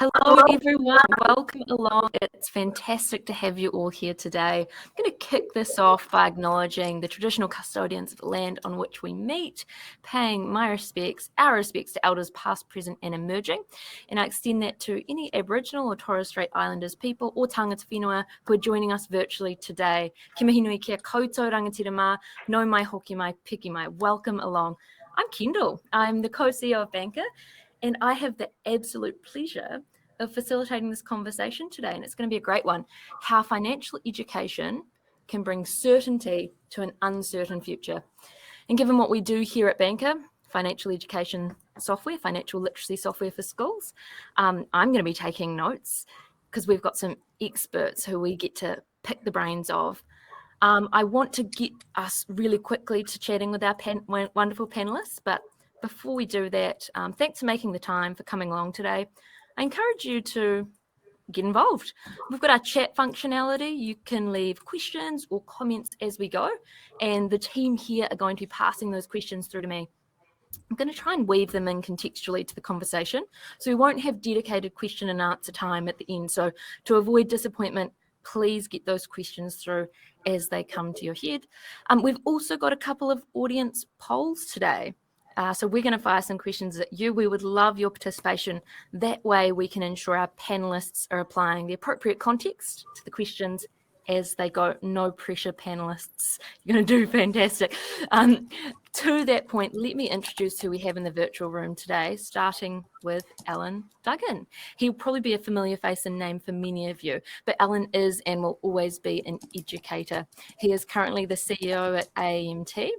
Hello everyone, welcome along. It's fantastic to have you all here today. I'm going to kick this off by acknowledging the traditional custodians of the land on which we meet, paying my respects, our respects to elders past, present and emerging, and I extend that to any Aboriginal or Torres Strait Islanders people or tangata whenua who are joining us virtually today. Kia mihi nui kia koutou rangatira mā, no mai hoki mai, piki mai. Welcome along. I'm Kendall. I'm the co-CEO of Banqer, and I have the absolute pleasure of facilitating this conversation today, and it's going to be a great one. How financial education can bring certainty to an uncertain future. And given what we do here at Banqer, financial education software, financial literacy software for schools, I'm going to be taking notes because we've got some experts who we get to pick the brains of. I want to get us really quickly to chatting with our wonderful panelists, but before we do that, thanks for making the time for coming along today. I encourage you to get involved. We've got our chat functionality. You can leave questions or comments as we go, and the team here are going to be passing those questions through to me. I'm going to try and weave them in contextually to the conversation, so we won't have dedicated question and answer time at the end. So to avoid disappointment, please get those questions through as they come to your head. We've also got a couple of audience polls today. So we're going to fire some questions at you. We would love your participation. That way we can ensure our panelists are applying the appropriate context to the questions as they go. No pressure, panelists. You're going to do fantastic. To that point, let me introduce who we have in the virtual room today, starting with Allan Dougan. He'll probably be a familiar face and name for many of you, but Allan is and will always be an educator. He is currently the CEO at AAMT,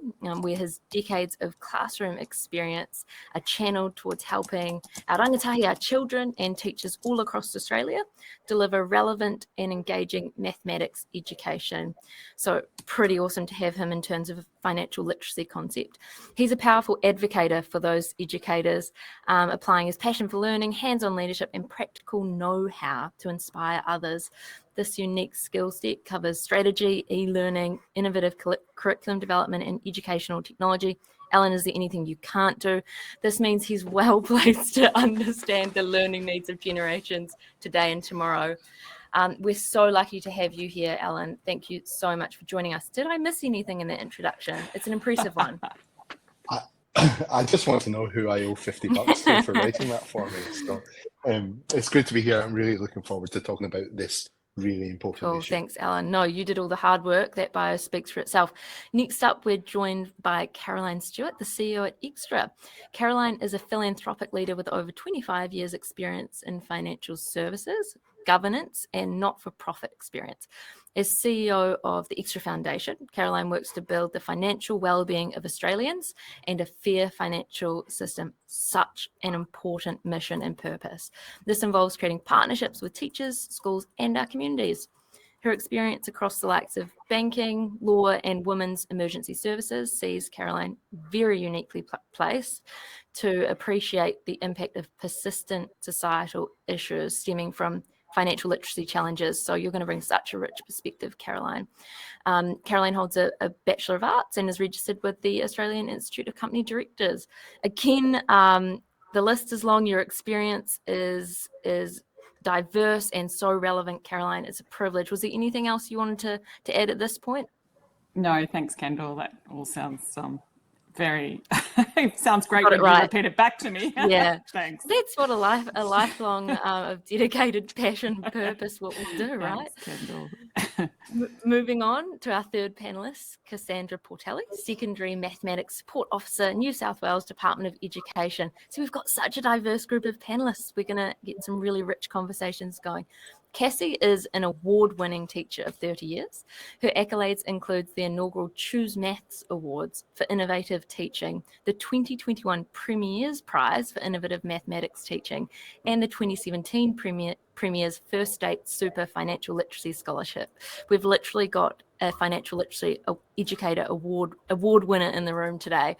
where his decades of classroom experience are channeled towards helping our rangatahi, our children and teachers all across Australia deliver relevant and engaging mathematics education. So pretty awesome to have him in terms of financial literacy concept. He's a powerful advocate for those educators, applying his passion for learning, hands-on leadership and practical know-how to inspire others. This unique skill set covers strategy, e-learning, innovative curriculum development and educational technology. Allan, is there anything you can't do? This means he's well placed to understand the learning needs of generations today and tomorrow. We're so lucky to have you here, Allan. Thank you so much for joining us. Did I miss anything in the introduction? It's an impressive one. I just want to know who I owe $50 to for writing that for me. So it's good to be here. I'm really looking forward to talking about this really important issue. Thanks, Allan. No, you did all the hard work. That bio speaks for itself. Next up, we're joined by Caroline Stewart, the CEO at Extra. Caroline is a philanthropic leader with over 25 years experience in financial services, governance and not-for-profit experience. As CEO of the Extra Foundation, Caroline works to build the financial well-being of Australians and a fair financial system, such an important mission and purpose. This involves creating partnerships with teachers, schools and our communities. Her experience across the likes of banking, law and women's emergency services sees Caroline very uniquely placed to appreciate the impact of persistent societal issues stemming from financial literacy challenges. So you're going to bring such a rich perspective, Caroline. Caroline holds a Bachelor of Arts and is registered with the Australian Institute of Company Directors. Again, the list is long. Your experience is diverse and so relevant, Caroline. It's a privilege. Was there anything else you wanted to add at this point? No, thanks, Kendall. That all sounds very sounds great Got when it right. you repeat it back to me. Yeah. Thanks. That's what a lifelong of dedicated passion, purpose, what we'll do, right? Thanks, Kendall. Moving on to our third panelist, Cassandra Portelli, Secondary Mathematics Support Officer, New South Wales Department of Education. So we've got such a diverse group of panelists. We're going to get some really rich conversations going. Cassie is an award-winning teacher of 30 years. Her accolades include the inaugural Choose Maths Awards for Innovative Teaching, the 2021 Premier's Prize for Innovative Mathematics Teaching, and the 2017 Premier's First State Super Financial Literacy Scholarship. We've literally got a financial literacy educator award winner in the room today.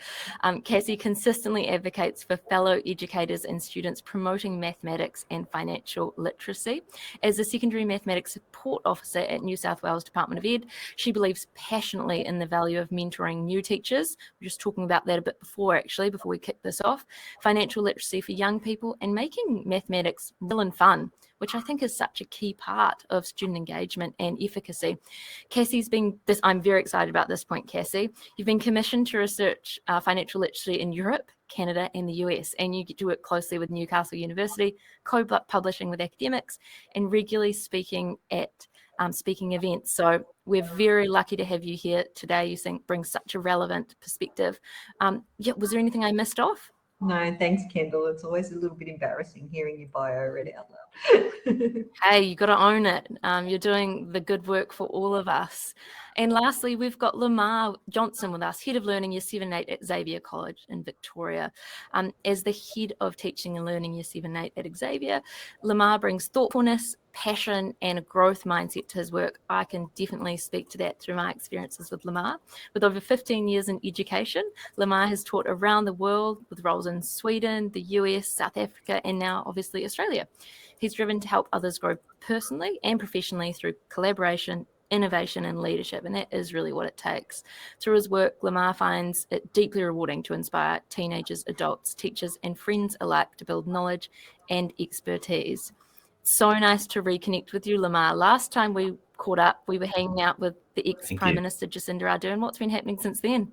Cassie consistently advocates for fellow educators and students promoting mathematics and financial literacy. As a secondary mathematics support officer at New South Wales Department of Ed, she believes passionately in the value of mentoring new teachers. We're just talking about that a bit before we kick this off. Financial literacy for young people and making mathematics real and fun, which I think is such a key part of student engagement and efficacy. I'm very excited about this point, Cassie. You've been commissioned to research financial literacy in Europe, Canada, and the US, and you get to work closely with Newcastle University, co-publishing with academics, and regularly speaking at speaking events. So we're very lucky to have you here today. You bring such a relevant perspective. Was there anything I missed off? No, thanks, Kendall. It's always a little bit embarrassing hearing your bio read out loud. Hey, you got to own it. You're doing the good work for all of us. And lastly, we've got Lamar Johnson with us, Head of Learning Year 7 8 at Xavier College in Victoria. As the Head of Teaching and Learning Year 7 8 at Xavier, Lamar brings thoughtfulness, passion, and a growth mindset to his work. I can definitely speak to that through my experiences with Lamar. With over 15 years in education, Lamar has taught around the world with roles in Sweden, the US, South Africa, and now obviously Australia. He's driven to help others grow personally and professionally through collaboration, innovation, and leadership, and that is really what it takes. Through his work, Lamar finds it deeply rewarding to inspire teenagers, adults, teachers, and friends alike to build knowledge and expertise. So nice to reconnect with you, Lamar. Last time we caught up, we were hanging out with the ex-Prime Minister Jacinda Ardern. What's been happening since then?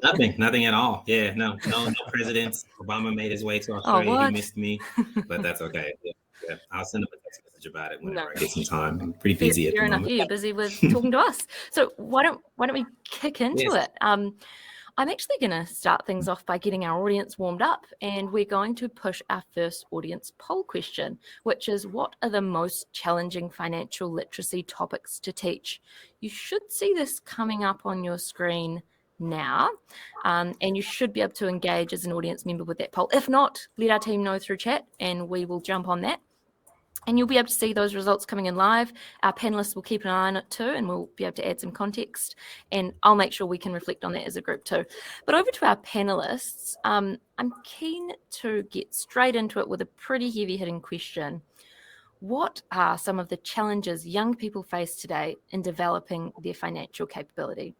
Nothing at all. Yeah, no presidents. Obama made his way to Australia. He missed me, but that's okay. Yeah. I'll send him a text message about it whenever I get some time. I'm pretty busy at the moment. You're busy with talking to us. So why don't we kick into it? I'm actually going to start things off by getting our audience warmed up, and we're going to push our first audience poll question, which is, what are the most challenging financial literacy topics to teach? You should see this coming up on your screen now, and you should be able to engage as an audience member with that poll. If not, let our team know through chat and we will jump on that. And you'll be able to see those results coming in live. Our panelists will keep an eye on it too, and we'll be able to add some context. And I'll make sure we can reflect on that as a group too. But over to our panelists, I'm keen to get straight into it with a pretty heavy-hitting question. What are some of the challenges young people face today in developing their financial capability?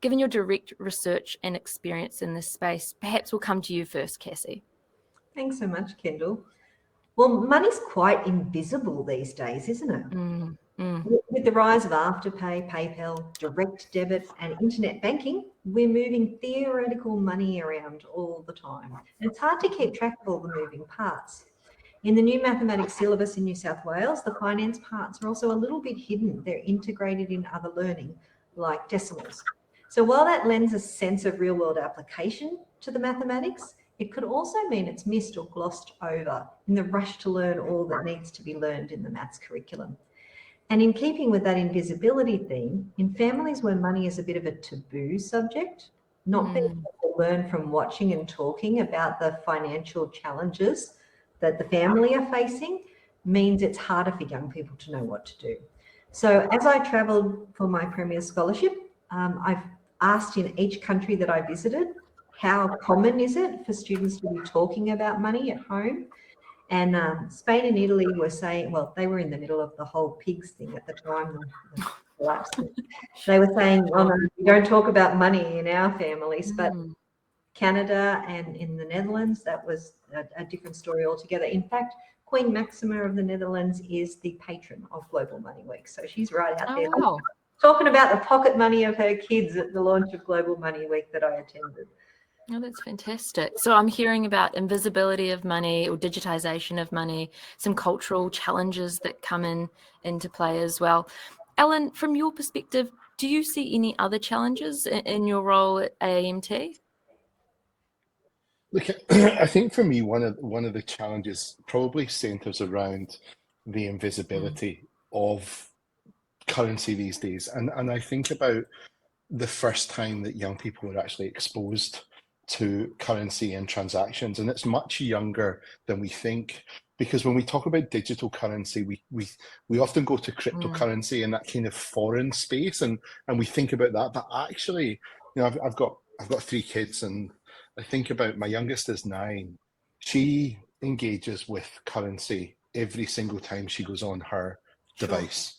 Given your direct research and experience in this space, perhaps we'll come to you first, Cassie. Thanks so much, Kendall. Well, money's quite invisible these days, isn't it? With the rise of Afterpay, PayPal, direct debit, and internet banking, we're moving theoretical money around all the time. And it's hard to keep track of all the moving parts. In the new mathematics syllabus in New South Wales, the finance parts are also a little bit hidden. They're integrated in other learning, like decimals. So while that lends a sense of real-world application to the mathematics, it could also mean it's missed or glossed over in the rush to learn all that needs to be learned in the maths curriculum. And in keeping with that invisibility theme, in families where money is a bit of a taboo subject, not being able to learn from watching and talking about the financial challenges that the family are facing means it's harder for young people to know what to do. So as I travelled for my Premier Scholarship, I've asked in each country that I visited, how common is it for students to be talking about money at home? And Spain and Italy were saying, well, they were in the middle of the whole pigs thing at the time. They were saying, oh no, we don't talk about money in our families, but Canada and in the Netherlands, that was a different story altogether. In fact, Queen Maxima of the Netherlands is the patron of Global Money Week. So she's right out there talking about the pocket money of her kids at the launch of Global Money Week that I attended. Oh, that's fantastic. So I'm hearing about invisibility of money or digitization of money, some cultural challenges that come into play as well. Allan, from your perspective, do you see any other challenges in your role at AAMT? Look, I think for me, one of the challenges probably centers around the invisibility of currency these days. And I think about the first time that young people were actually exposed to currency and transactions, and it's much younger than we think. Because when we talk about digital currency, we often go to cryptocurrency in that kind of foreign space, and we think about that. But actually, you know, I've got 3 kids, and I think about my youngest is 9. She engages with currency every single time she goes on her device.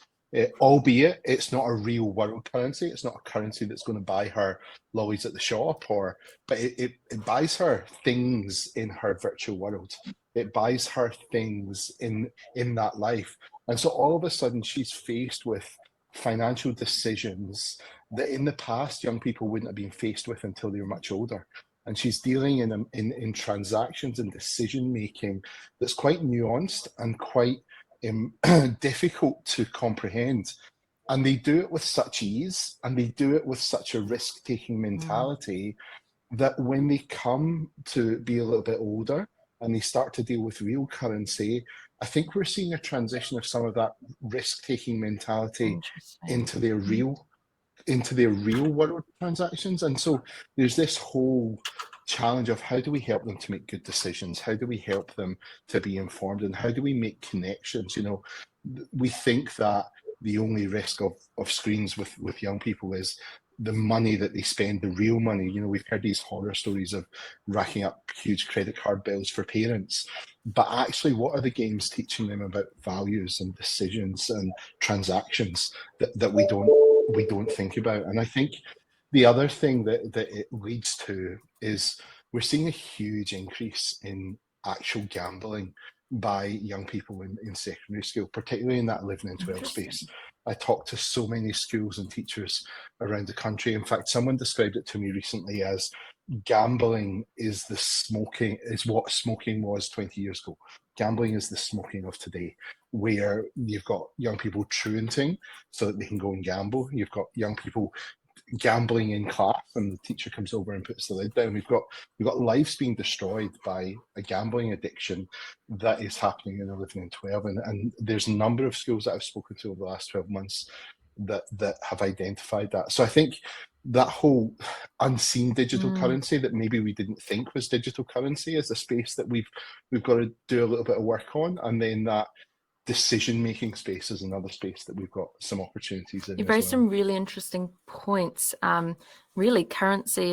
Albeit it's not a real world currency. It's not a currency that's going to buy her lollies at the shop, but it buys her things in her virtual world. It buys her things in that life. And so all of a sudden she's faced with financial decisions that in the past young people wouldn't have been faced with until they were much older. And she's dealing in transactions and decision making that's quite nuanced and quite difficult to comprehend. And they do it with such ease, and they do it with such a risk-taking mentality that when they come to be a little bit older and they start to deal with real currency, I think we're seeing a transition of some of that risk-taking mentality into their real world transactions. And so there's this whole challenge of how do we help them to make good decisions? How do we help them to be informed? And how do we make connections? You know, we think that the only risk of screens with young people is the money that they spend, the real money. You know, we've heard these horror stories of racking up huge credit card bills for parents. But actually, what are the games teaching them about values and decisions and transactions that we don't think about? And I think the other thing that it leads to is we're seeing a huge increase in actual gambling by young people in secondary school, particularly in that 11 and 12 space. I talked to so many schools and teachers around the country. In fact, someone described it to me recently as gambling is what smoking was 20 years ago. Gambling is the smoking of today, where you've got young people truanting so that they can go and gamble. You've got young people gambling in class and the teacher comes over and puts the lid down. We've got lives being destroyed by a gambling addiction that is happening in 11 and 12. And there's a number of schools that I've spoken to over the last 12 months that have identified that. So I think that whole unseen digital currency that maybe we didn't think was digital currency is a space that we've got to do a little bit of work on. And then that decision-making space is another space that we've got some opportunities in. You've raised some really interesting points. Really, currency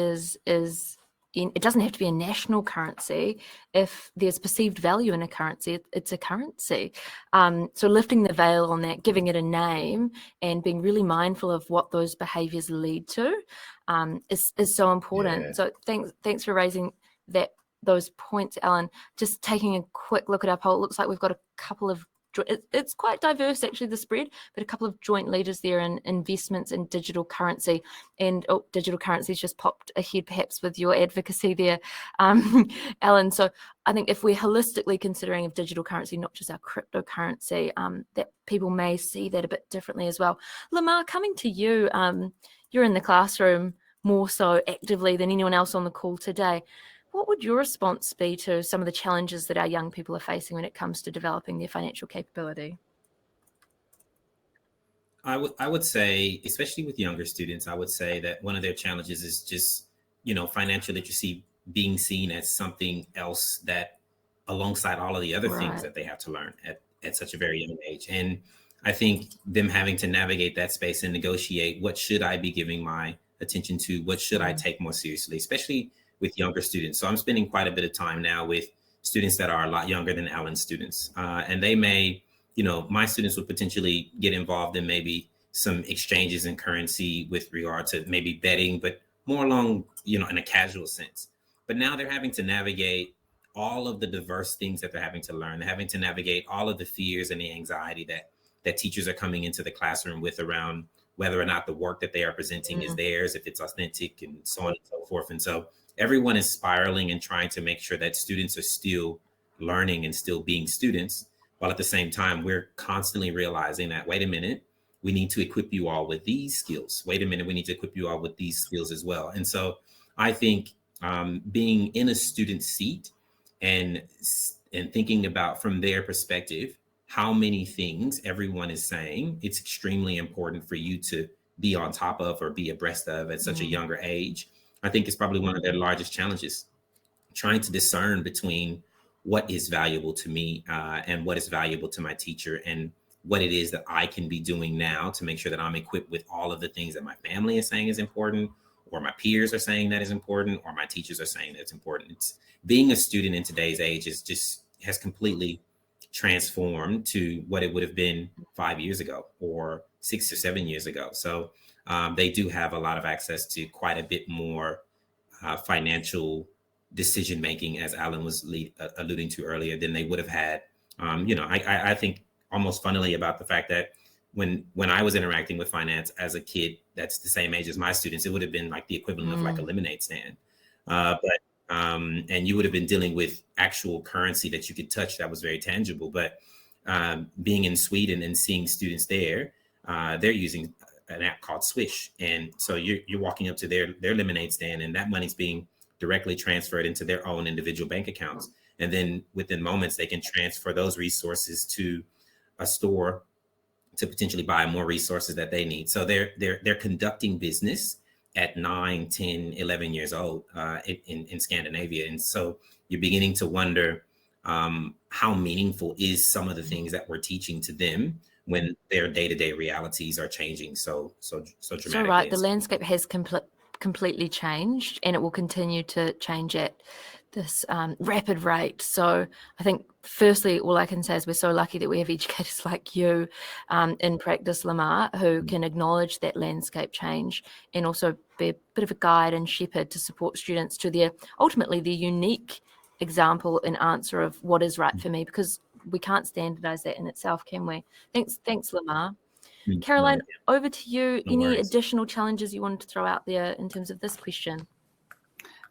it doesn't have to be a national currency. If there's perceived value in a currency, it's a currency. So lifting the veil on that, giving it a name, and being really mindful of what those behaviours lead to is so important. Yeah. So thanks for raising those points, Allan. Just taking a quick look at our poll, it looks like we've got a couple of it's quite diverse, actually, the spread, but a couple of joint leaders there in investments in digital currency. And digital currency's just popped ahead, perhaps, with your advocacy there, Allan. So I think if we're holistically considering of digital currency, not just our cryptocurrency, that people may see that a bit differently as well. Lamar, coming to you, you're in the classroom more so actively than anyone else on the call today. What would your response be to some of the challenges that our young people are facing when it comes to developing their financial capability? I would say, especially with younger students, I would say that one of their challenges is just, financial literacy being seen as something else that alongside all of the other things that they have to learn at such a very young age. And I think them having to navigate that space and negotiate, what should I be giving my attention to? What should I take more seriously, especially with younger students. So I'm spending quite a bit of time now with students that are a lot younger than Allan's students. And they may, my students would potentially get involved in maybe some exchanges in currency with regard to maybe betting, but more along, in a casual sense. But now they're having to navigate all of the diverse things that they're having to learn. They're having to navigate all of the fears and the anxiety that teachers are coming into the classroom with around whether or not the work that they are presenting is theirs, if it's authentic, and so on and so forth. And so everyone is spiraling and trying to make sure that students are still learning and still being students, while at the same time, we're constantly realizing that, wait a minute, we need to equip you all with these skills. Wait a minute, we need to equip you all with these skills as well. And so I think being in a student seat and thinking about from their perspective, how many things everyone is saying, it's extremely important for you to be on top of or be abreast of at such a younger age. I think is probably one of their largest challenges, trying to discern between what is valuable to me and what is valuable to my teacher, and what it is that I can be doing now to make sure that I'm equipped with all of the things that my family is saying is important, or my peers are saying that is important, or my teachers are saying that's important. It's being a student in today's age has completely transformed to what it would have been 5 years ago or 6 or 7 years ago. So they do have a lot of access to quite a bit more financial decision making, as Allan was alluding to earlier, than they would have had. I think almost funnily about the fact that when I was interacting with finance as a kid that's the same age as my students, it would have been like the equivalent of like a lemonade stand. And you would have been dealing with actual currency that you could touch that was very tangible. But being in Sweden and seeing students there, they're using an app called Swish. And so you're walking up to their lemonade stand, and that money's being directly transferred into their own individual bank accounts. And then within moments, they can transfer those resources to a store to potentially buy more resources that they need. So they're conducting business at 9, 10, 11 years old in Scandinavia. And so you're beginning to wonder how meaningful is some of the things that we're teaching to them when their day-to-day realities are changing so dramatically. So right, the landscape has completely changed, and it will continue to change at this rapid rate. So I think firstly, all I can say is we're so lucky that we have educators like you in practice, Lamar, who can acknowledge that landscape change and also be a bit of a guide and shepherd to support students to ultimately their unique example and answer of what is right for me, because we can't standardize that in itself, can we? Thanks, Lamar. Caroline, over to you. No Any worries. additional challenges you wanted to throw out there in terms of this question?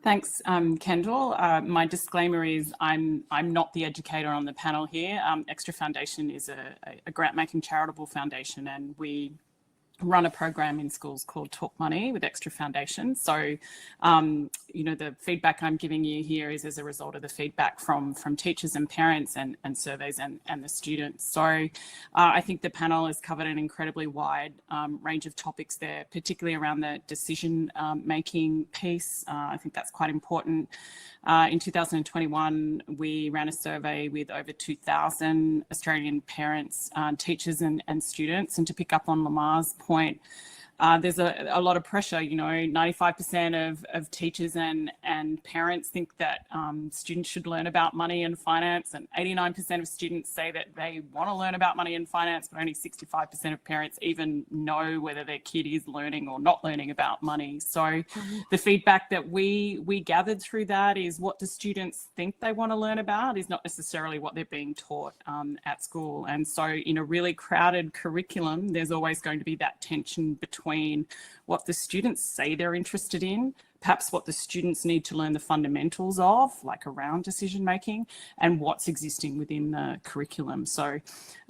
Thanks, Kendall. My disclaimer is I'm not the educator on the panel here. Extra Foundation is a grant-making charitable foundation, and we run a program in schools called Talk Money with Extra Foundation. So, the feedback I'm giving you here is as a result of the feedback from teachers and parents and surveys and the students. So I think the panel has covered an incredibly wide range of topics there, particularly around the decision making piece. I think that's quite important. In 2021, we ran a survey with over 2,000 Australian parents, teachers and students. And to pick up on Lamar's point, there's a lot of pressure. 95% of teachers and parents think that students should learn about money and finance, and 89% of students say that they want to learn about money and finance, but only 65% of parents even know whether their kid is learning or not learning about money. So the feedback that we gathered through that is what do students think they want to learn about is not necessarily what they're being taught at school. And so in a really crowded curriculum, there's always going to be that tension between what the students say they're interested in, perhaps what the students need to learn the fundamentals of, like around decision making, and what's existing within the curriculum. So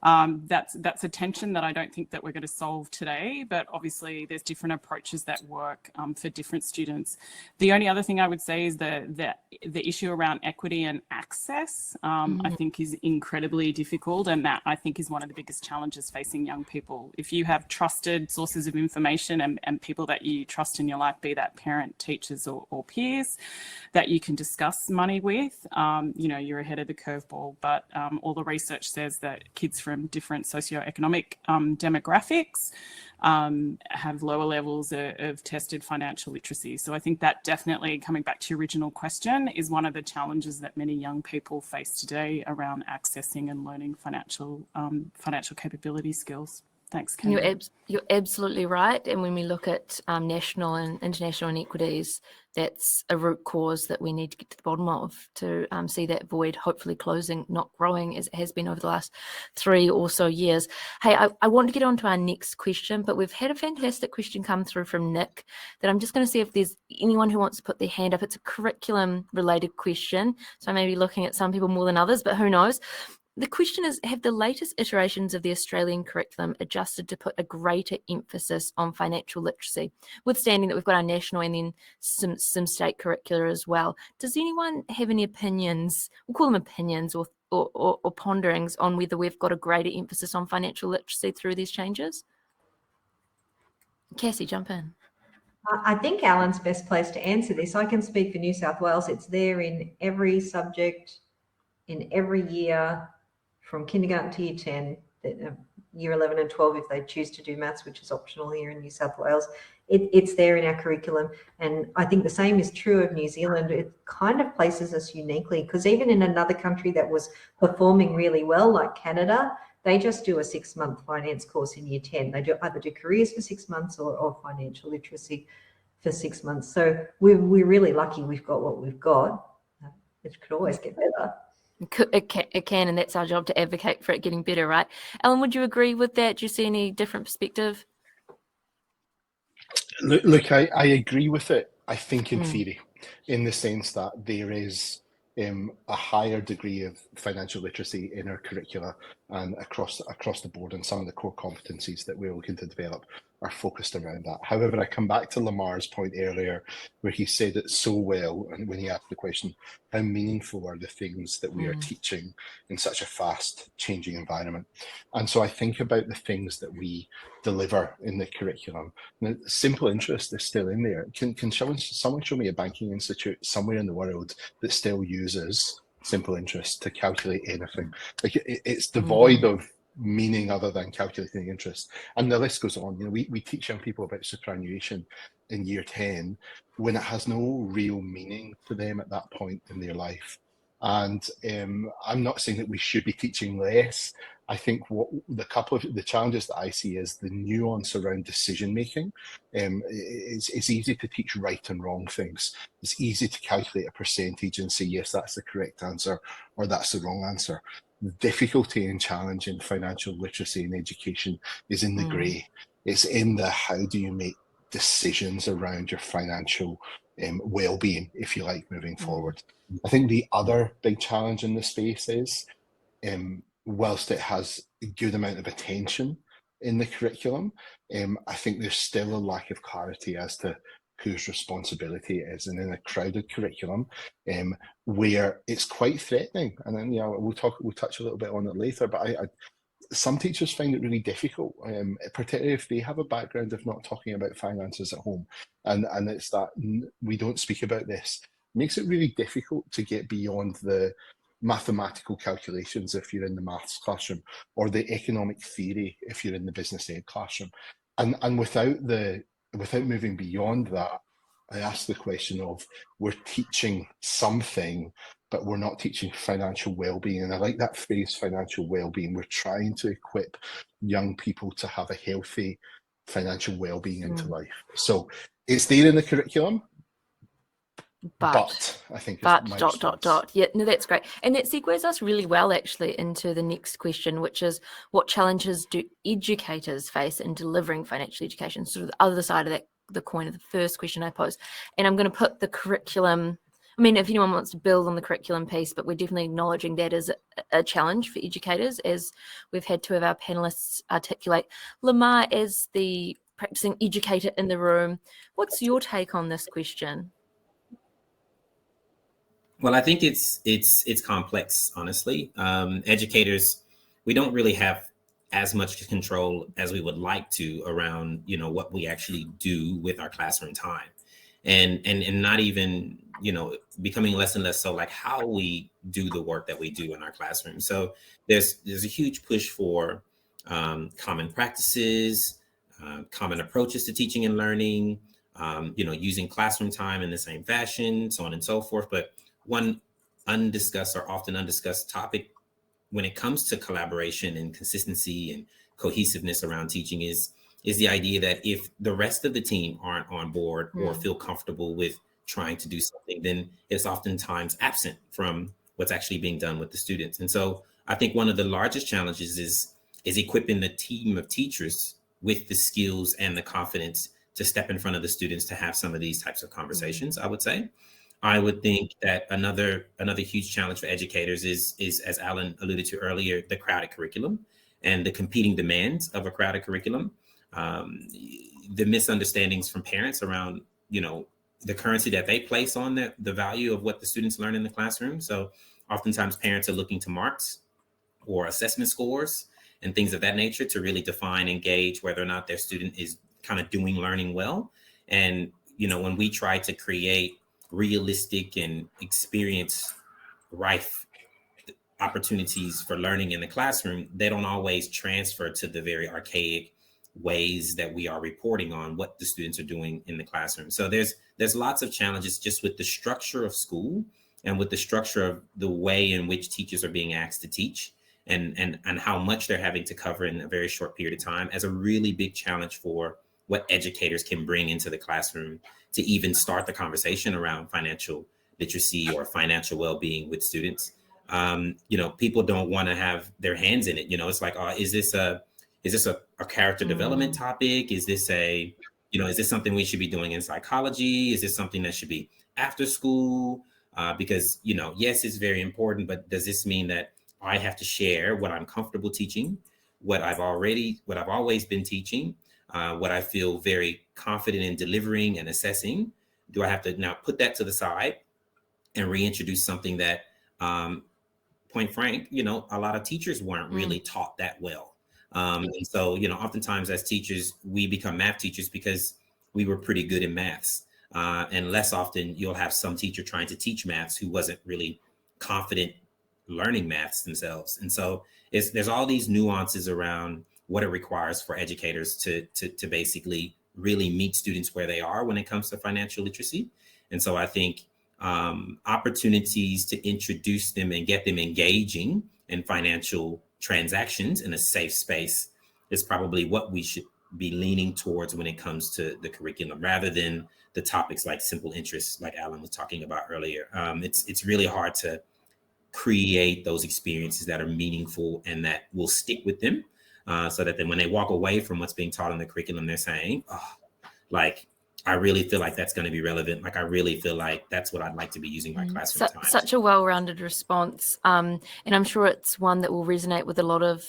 that's a tension that I don't think that we're going to solve today, but obviously there's different approaches that work for different students. The only other thing I would say is the issue around equity and access, I think is incredibly difficult, and that I think is one of the biggest challenges facing young people. If you have trusted sources of information and people that you trust in your life, be that parent, teachers or peers, that you can discuss money with, you're ahead of the curveball. But all the research says that kids from different socioeconomic demographics have lower levels of tested financial literacy. So I think that definitely, coming back to your original question, is one of the challenges that many young people face today around accessing and learning financial capability skills. Thanks, Kendall. You're absolutely right. And when we look at national and international inequities, that's a root cause that we need to get to the bottom of to see that void hopefully closing, not growing as it has been over the last 3 or so years. Hey, I want to get on to our next question, but we've had a fantastic question come through from Nick that I'm just going to see if there's anyone who wants to put their hand up. It's a curriculum related question, so I may be looking at some people more than others, but who knows? The question is, have the latest iterations of the Australian curriculum adjusted to put a greater emphasis on financial literacy, withstanding that we've got our national and then some state curricula as well? Does anyone have any opinions, we'll call them opinions or ponderings on whether we've got a greater emphasis on financial literacy through these changes? Cassie, jump in. I think Alan's best place to answer this. I can speak for New South Wales. It's there in every subject, in every year, from kindergarten to year 10, year 11 and 12 if they choose to do maths, which is optional here in New South Wales. It's there in our curriculum. And I think the same is true of New Zealand. It kind of places us uniquely, because even in another country that was performing really well, like Canada, they just do a 6-month finance course in year 10. They do either do careers for 6 months or financial literacy for 6 months. So we're really lucky we've got what we've got. It could always get better. It can, and that's our job to advocate for it getting better, right? Allan, would you agree with that? Do you see any different perspective? Look, I agree with it, I think, in theory, in the sense that there is a higher degree of financial literacy in our curricula and across the board, and some of the core competencies that we're looking to develop are focused around that. However, I come back to Lamar's point earlier, where he said it so well, and when he asked the question, how meaningful are the things that we are teaching in such a fast changing environment? And so I think about the things that we deliver in the curriculum. Now, simple interest is still in there. Can someone show me a banking institute somewhere in the world that still uses simple interest to calculate anything? Like, it's devoid of meaning other than calculating interest, and the list goes on. You know, we teach young people about superannuation in year 10 when it has no real meaning to them at that point in their life. And I'm not saying that we should be teaching less. I think what the couple of the challenges that I see is the nuance around decision making. It's easy to teach right and wrong things. It's easy to calculate a percentage and say, yes, that's the correct answer, or that's the wrong answer. The difficulty and challenge in financial literacy and education is in the grey. It's in the how do you make decisions around your financial well-being, if you like, moving forward. I think the other big challenge in the space is, whilst it has a good amount of attention in the curriculum, I think there's still a lack of clarity as to whose responsibility it is. And in a crowded curriculum, where it's quite threatening, and then we'll touch a little bit on it later, but some teachers find it really difficult, particularly if they have a background of not talking about finances at home, and it's that we don't speak about this. It makes it really difficult to get beyond the mathematical calculations if you're in the maths classroom, or the economic theory if you're in the business ed classroom, and without moving beyond that, I ask the question of, we're teaching something, but we're not teaching financial well-being. And I like that phrase, financial well-being. We're trying to equip young people to have a healthy financial well-being into life. So it's there in the curriculum, but I think it's yeah, no, that's great. And that segues us really well actually into the next question, which is, what challenges do educators face in delivering financial education? Sort of the other side of the coin of the first question I posed. And I'm going to put the curriculum, I mean, if anyone wants to build on the curriculum piece, but we're definitely acknowledging that as a challenge for educators, as we've had two of our panelists articulate. Lamar, as the practicing educator in the room, what's your take on this question? Well, I think it's complex, honestly. Educators, we don't really have as much control as we would like to around, what we actually do with our classroom time, and not even, becoming less and less so like how we do the work that we do in our classroom. So there's a huge push for common practices, common approaches to teaching and learning, using classroom time in the same fashion, so on and so forth. But one undiscussed or often undiscussed topic when it comes to collaboration and consistency and cohesiveness around teaching is the idea that if the rest of the team aren't on board or feel comfortable with trying to do something, then it's oftentimes absent from what's actually being done with the students. And so I think one of the largest challenges is equipping the team of teachers with the skills and the confidence to step in front of the students to have some of these types of conversations, I would say. I would think that another huge challenge for educators is, as Allan alluded to earlier, the crowded curriculum and the competing demands of a crowded curriculum. The misunderstandings from parents around, the currency that they place on the value of what the students learn in the classroom. So oftentimes parents are looking to marks or assessment scores and things of that nature to really define and gauge whether or not their student is kind of learning well. And, you know, when we try to create realistic and experience rife opportunities for learning in the classroom, they don't always transfer to the very archaic ways that we are reporting on what the students are doing in the classroom. So there's lots of challenges just with the structure of school and with the structure of the way in which teachers are being asked to teach, and how much they're having to cover in a very short period of time, as a really big challenge for what educators can bring into the classroom to even start the conversation around financial literacy or financial well-being with students. You know, people don't want to have their hands in it. You know, it's like, is this a character development topic? Is this is this something we should be doing in psychology? Is this something that should be after school? Because, you know, yes, it's very important, but does this mean that I have to share what I'm comfortable teaching, what I've always been teaching, what I feel very confident in delivering and assessing? Do I have to now put that to the side and reintroduce something that, point frank, you know, a lot of teachers weren't really taught that well. And so, you know, oftentimes as teachers, we become math teachers because we were pretty good in maths. And less often you'll have some teacher trying to teach maths who wasn't really confident learning maths themselves. And so there's all these nuances around what it requires for educators to basically really meet students where they are when it comes to financial literacy. And so I think opportunities to introduce them and get them engaging in financial transactions in a safe space is probably what we should be leaning towards when it comes to the curriculum, rather than the topics like simple interests, like Allan was talking about earlier. It's really hard to create those experiences that are meaningful and that will stick with them, so that then when they walk away from what's being taught in the curriculum, they're saying, oh, like, I really feel like that's going to be relevant. Like, I really feel like that's what I'd like to be using my classroom time. Such a well-rounded response. And I'm sure it's one that will resonate with a lot of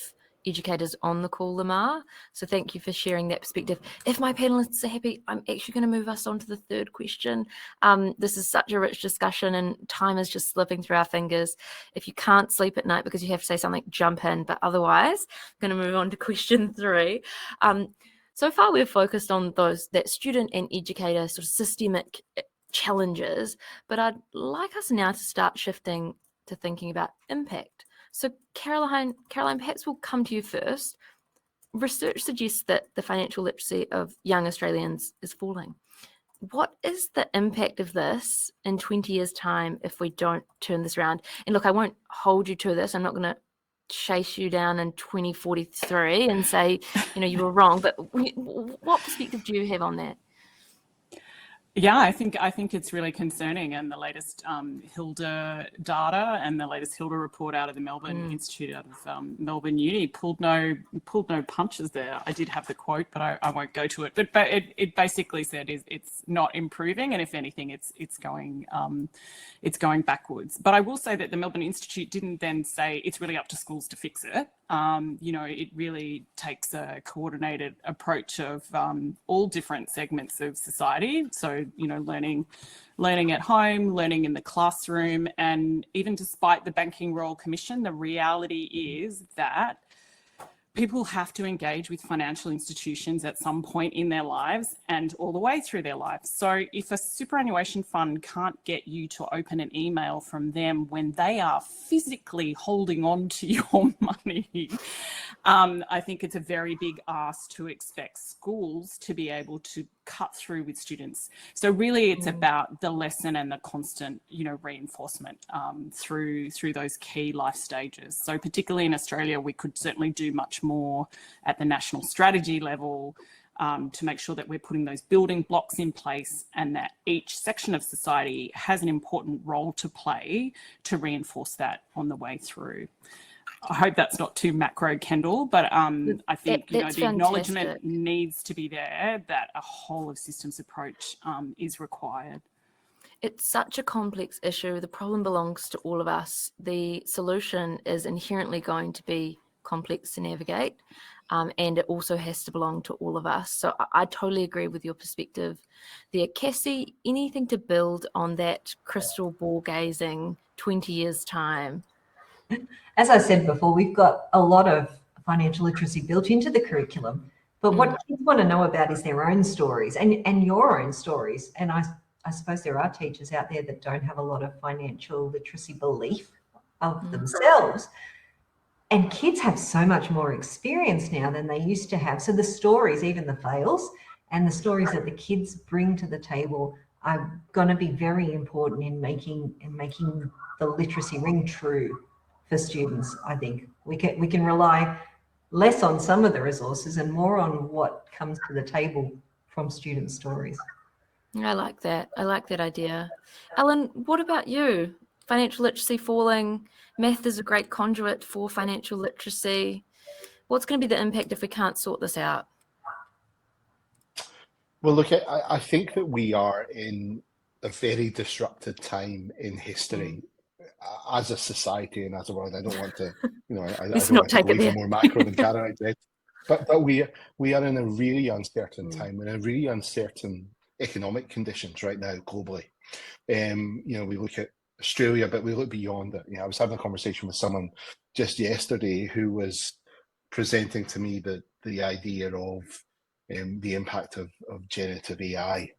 educators on the call, Lamar. So thank you for sharing that perspective. If my panelists are happy, I'm actually going to move us on to the third question. This is such a rich discussion and time is just slipping through our fingers. If you can't sleep at night because you have to say something, jump in. But otherwise, I'm going to move on to question 3. So far, we've focused on that student and educator sort of systemic challenges, but I'd like us now to start shifting to thinking about impact. So Caroline, perhaps we'll come to you first. Research suggests that the financial literacy of young Australians is falling. What is the impact of this in 20 years' time if we don't turn this around? And look, I won't hold you to this. I'm not going to chase you down in 2043 and say, you know, you were wrong. But what perspective do you have on that? Yeah, I think it's really concerning, and the latest Hilda data and the latest Hilda report out of the Melbourne Institute, out of Melbourne Uni, pulled no punches there. I did have the quote, but I won't go to it. But it basically said it's not improving, and if anything, it's going backwards. But I will say that the Melbourne Institute didn't then say it's really up to schools to fix it. You know, it really takes a coordinated approach of all different segments of society. So, you know, learning at home, learning in the classroom, and even despite the Banking Royal Commission, the reality is that people have to engage with financial institutions at some point in their lives and all the way through their lives. So if a superannuation fund can't get you to open an email from them when they are physically holding on to your money, I think it's a very big ask to expect schools to be able to cut through with students. So really it's about the lesson and the constant, you know, reinforcement through those key life stages. So particularly in Australia, we could certainly do much more at the national strategy level to make sure that we're putting those building blocks in place, and that each section of society has an important role to play to reinforce that on the way through. I hope that's not too macro, Kendall, but I think you know, the acknowledgement needs to be there that a whole of systems approach is required. It's such a complex issue. The problem belongs to all of us. The solution is inherently going to be complex to navigate, and it also has to belong to all of us. So I totally agree with your perspective there. Cassie, anything to build on that crystal ball gazing 20 years' time? As I said before, we've got a lot of financial literacy built into the curriculum, But what kids want to know about is their own stories and your own stories. And I suppose there are teachers out there that don't have a lot of financial literacy belief of themselves. And kids have so much more experience now than they used to have. So the stories, even the fails, and the stories that the kids bring to the table are going to be very important in making the literacy ring true for students. I think we can rely less on some of the resources and more on what comes to the table from student stories. I like that. I like that idea. Allan, what about you? Financial literacy falling, math is a great conduit for financial literacy. What's going to be the impact if we can't sort this out? Well, look, I think that we are in a very disrupted time in history as a society and as a world. I don't want to, I don't want to go even more macro than Caroline did. But we are in a really uncertain time, in a really uncertain economic conditions right now globally. We look at Australia, but we look beyond it. I was having a conversation with someone just yesterday who was presenting to me the idea of the impact of generative AI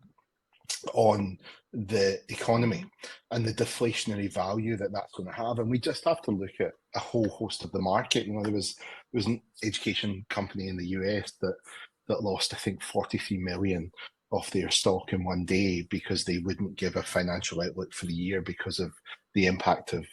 on the economy and the deflationary value that that's going to have. And we just have to look at a whole host of the market. There was an education company in the US that lost, I think, 43 million of their stock in one day because they wouldn't give a financial outlook for the year because of the impact of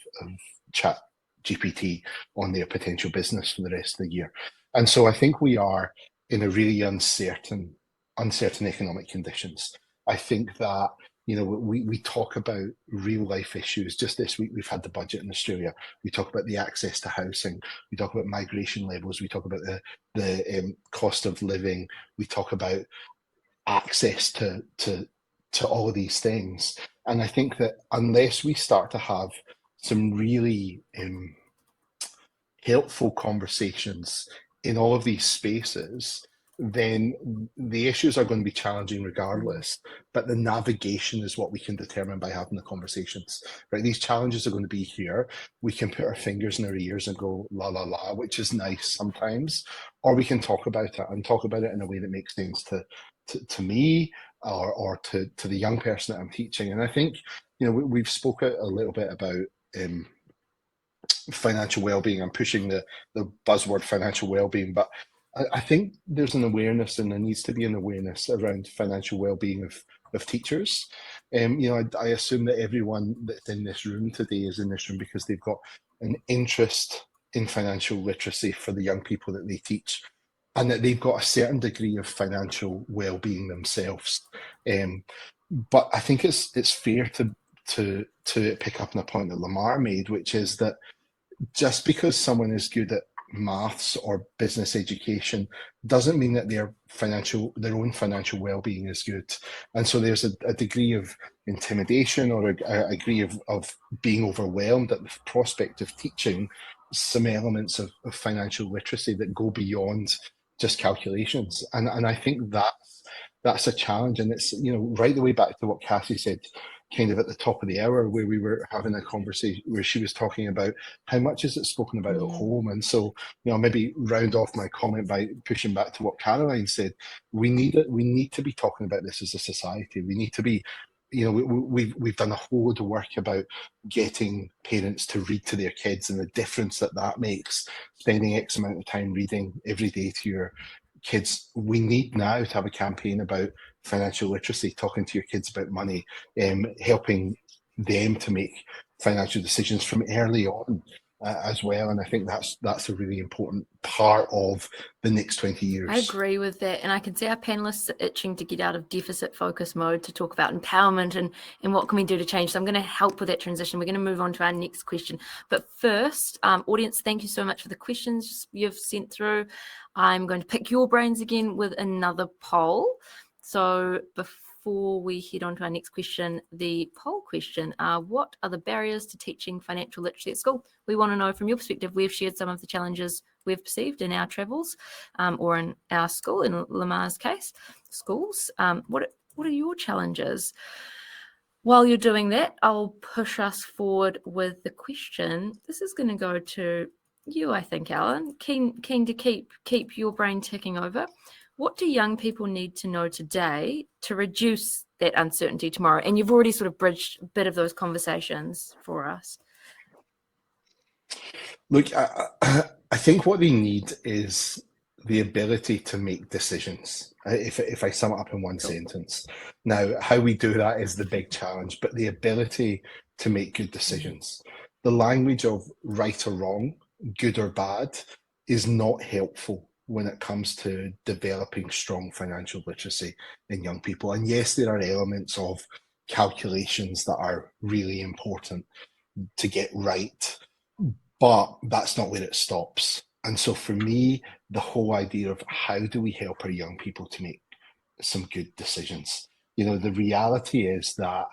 chat GPT on their potential business for the rest of the year. And so I think we are in a really uncertain economic conditions. I think that, we talk about real life issues. Just this week, we've had the budget in Australia. We talk about the access to housing. We talk about migration levels. We talk about the cost of living. We talk about access to all of these things. And I think that unless we start to have some really helpful conversations in all of these spaces, then the issues are going to be challenging regardless, but the navigation is what we can determine by having the conversations, right? These challenges are going to be here. We can put our fingers in our ears and go la la la, which is nice sometimes, or we can talk about it in a way that makes sense to me or to the young person that I'm teaching. And I think, we've spoken a little bit about financial well-being. I'm pushing the buzzword financial well-being, but I think there's an awareness, and there needs to be an awareness around financial well-being of teachers. I assume that everyone that's in this room today is in this room because they've got an interest in financial literacy for the young people that they teach, and that they've got a certain degree of financial well-being themselves. But I think it's fair to pick up on a point that Lamar made, which is that just because someone is good at maths or business education doesn't mean that their own financial well-being is good. And so there's a degree of intimidation or a degree of being overwhelmed at the prospect of teaching some elements of financial literacy that go beyond just calculations. And I think that's a challenge. And it's, right the way back to what Cassie said kind of at the top of the hour, where we were having a conversation where she was talking about how much is it spoken about at home. And so, maybe round off my comment by pushing back to what Caroline said. We need to be talking about this as a society. We need to be, we've done a whole load of work about getting parents to read to their kids and the difference that makes, spending X amount of time reading every day to your kids. We need now to have a campaign about financial literacy, talking to your kids about money, helping them to make financial decisions from early on as well. And I think that's a really important part of the next 20 years. I agree with that. And I can see our panelists are itching to get out of deficit focus mode to talk about empowerment and what can we do to change. So I'm going to help with that transition. We're going to move on to our next question. But first, audience, thank you so much for the questions you've sent through. I'm going to pick your brains again with another poll. So before we head on to our next question, the poll question, what are the barriers to teaching financial literacy at school? We want to know from your perspective. We've shared some of the challenges we've perceived in our travels or in our school, in Lamar's case, schools. What are your challenges? While you're doing that, I'll push us forward with the question. This is going to go to you, I think, Allan. Keen to keep your brain ticking over. What do young people need to know today to reduce that uncertainty tomorrow? And you've already sort of bridged a bit of those conversations for us. Look, I think what they need is the ability to make decisions. If I sum it up in one sentence. Now, how we do that is the big challenge, but the ability to make good decisions. The language of right or wrong, good or bad, is not helpful when it comes to developing strong financial literacy in young people. And yes, there are elements of calculations that are really important to get right, but that's not where it stops. And so for me, the whole idea of how do we help our young people to make some good decisions? You know, the reality is that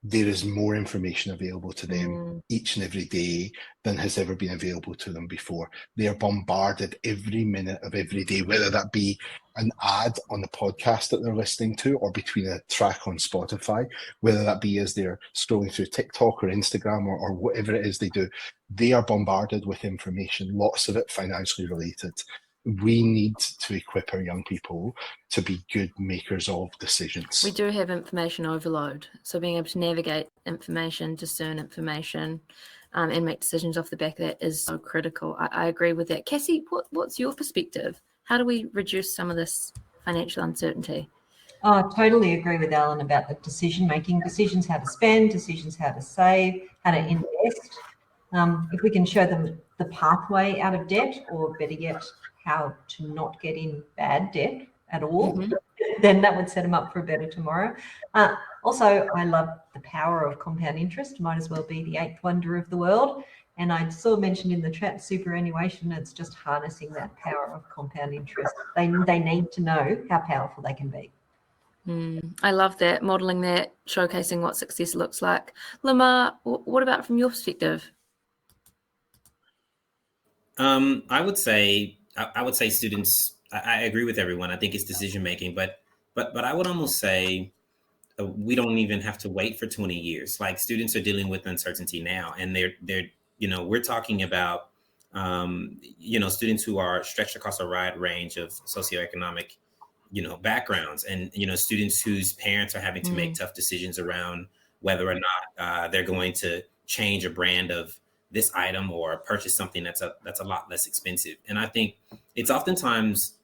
there is more information available to them each and every day than has ever been available to them before. They are bombarded every minute of every day, whether that be an ad on the podcast that they're listening to or between a track on Spotify, whether that be as they're scrolling through TikTok or Instagram or whatever it is they do. They are bombarded with information, lots of it financially related. We need to equip our young people to be good makers of decisions. We do have information overload. So being able to navigate information, discern information, and make decisions off the back of that is so critical. I agree with that. Cassie, what's your perspective? How do we reduce some of this financial uncertainty? I totally agree with Allan about the decision-making, decisions how to spend, decisions how to save, how to invest. If we can show them the pathway out of debt, or better yet, how to not get in bad debt at all, then that would set them up for a better tomorrow. Also, I love the power of compound interest. Might as well be the eighth wonder of the world. And I saw mentioned in the chat superannuation, it's just harnessing that power of compound interest. They need to know how powerful they can be. I love that, modelling that, showcasing what success looks like. Lamar, what about from your perspective? I would say students. I agree with everyone. I think it's decision making, but I would almost say we don't even have to wait for 20 years. Like, students are dealing with uncertainty now, and they're we're talking about students who are stretched across a wide range of socioeconomic backgrounds, and students whose parents are having to make tough decisions around whether or not they're going to change a brand of this item or purchase something that's a lot less expensive. And I think it's oftentimes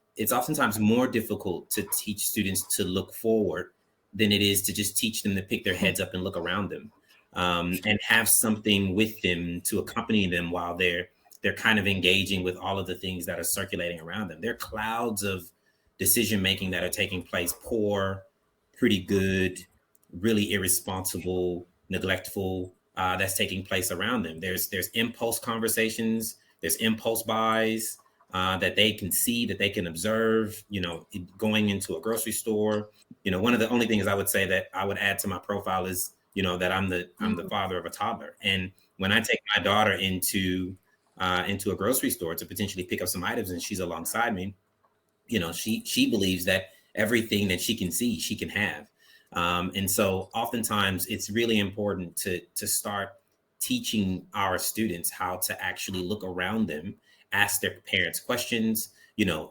more difficult to teach students to look forward than it is to just teach them to pick their heads up and look around them, and have something with them to accompany them while they're kind of engaging with all of the things that are circulating around them. There are clouds of decision making that are taking place: poor, pretty good, really irresponsible, neglectful, that's taking place around them. There's impulse conversations, there's impulse buys that they can see, that they can observe, going into a grocery store. One of the only things I would say that I would add to my profile is, that I'm the father of a toddler. And when I take my daughter into a grocery store to potentially pick up some items and she's alongside me, she believes that everything that she can see, she can have. And so oftentimes it's really important to start teaching our students how to actually look around them, ask their parents questions,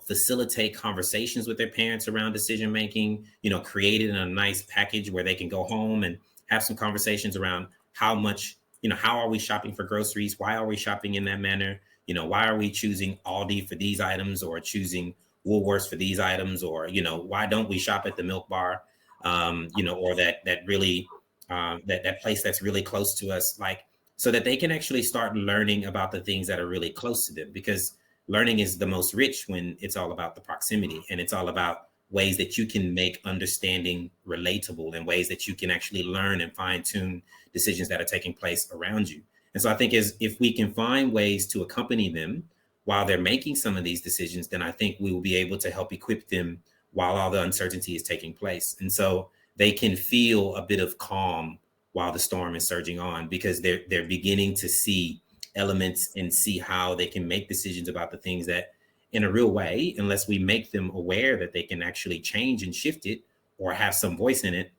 facilitate conversations with their parents around decision making, create it in a nice package where they can go home and have some conversations around how much, how are we shopping for groceries? Why are we shopping in that manner? Why are we choosing Aldi for these items or choosing Woolworths for these items? Or, why don't we shop at the Milk Bar? Or that really that place that's really close to us, like, so that they can actually start learning about the things that are really close to them, because learning is the most rich when it's all about the proximity, and it's all about ways that you can make understanding relatable, and ways that you can actually learn and fine tune decisions that are taking place around you. And so I think if we can find ways to accompany them while they're making some of these decisions, then I think we will be able to help equip them while all the uncertainty is taking place. And so they can feel a bit of calm while the storm is surging on, because they're beginning to see elements and see how they can make decisions about the things that, in a real way, unless we make them aware that they can actually change and shift it or have some voice in it,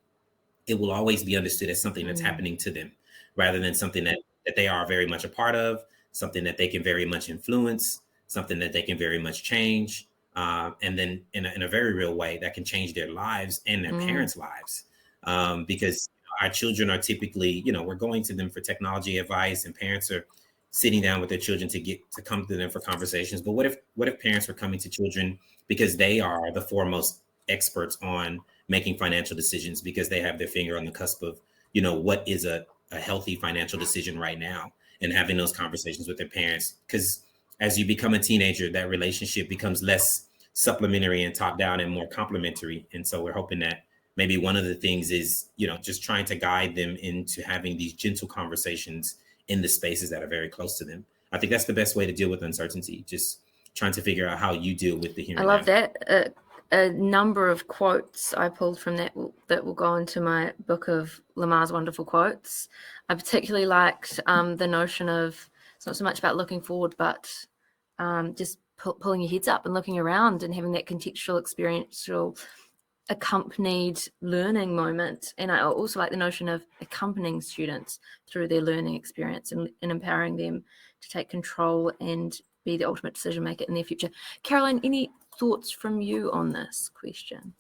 it will always be understood as something that's happening to them, rather than something that they are very much a part of, something that they can very much influence, something that they can very much change. and then in a very real way that can change their lives and their parents' lives. Because our children are typically, we're going to them for technology advice, and parents are sitting down with their children to come to them for conversations. But what if parents were coming to children because they are the foremost experts on making financial decisions, because they have their finger on the cusp of, what is a healthy financial decision right now, and having those conversations with their parents. Because as you become a teenager, that relationship becomes less supplementary and top down and more complementary. And so we're hoping that maybe one of the things is, just trying to guide them into having these gentle conversations in the spaces that are very close to them. I think that's the best way to deal with uncertainty, just trying to figure out how you deal with the here and I love now. that. A number of quotes I pulled from that will go into my book of Lamar's wonderful quotes. I particularly liked the notion of, it's not so much about looking forward, but just pulling your heads up and looking around and having that contextual, experiential, accompanied learning moment. And I also like the notion of accompanying students through their learning experience and empowering them to take control and be the ultimate decision maker in their future. Caroline, any thoughts from you on this question?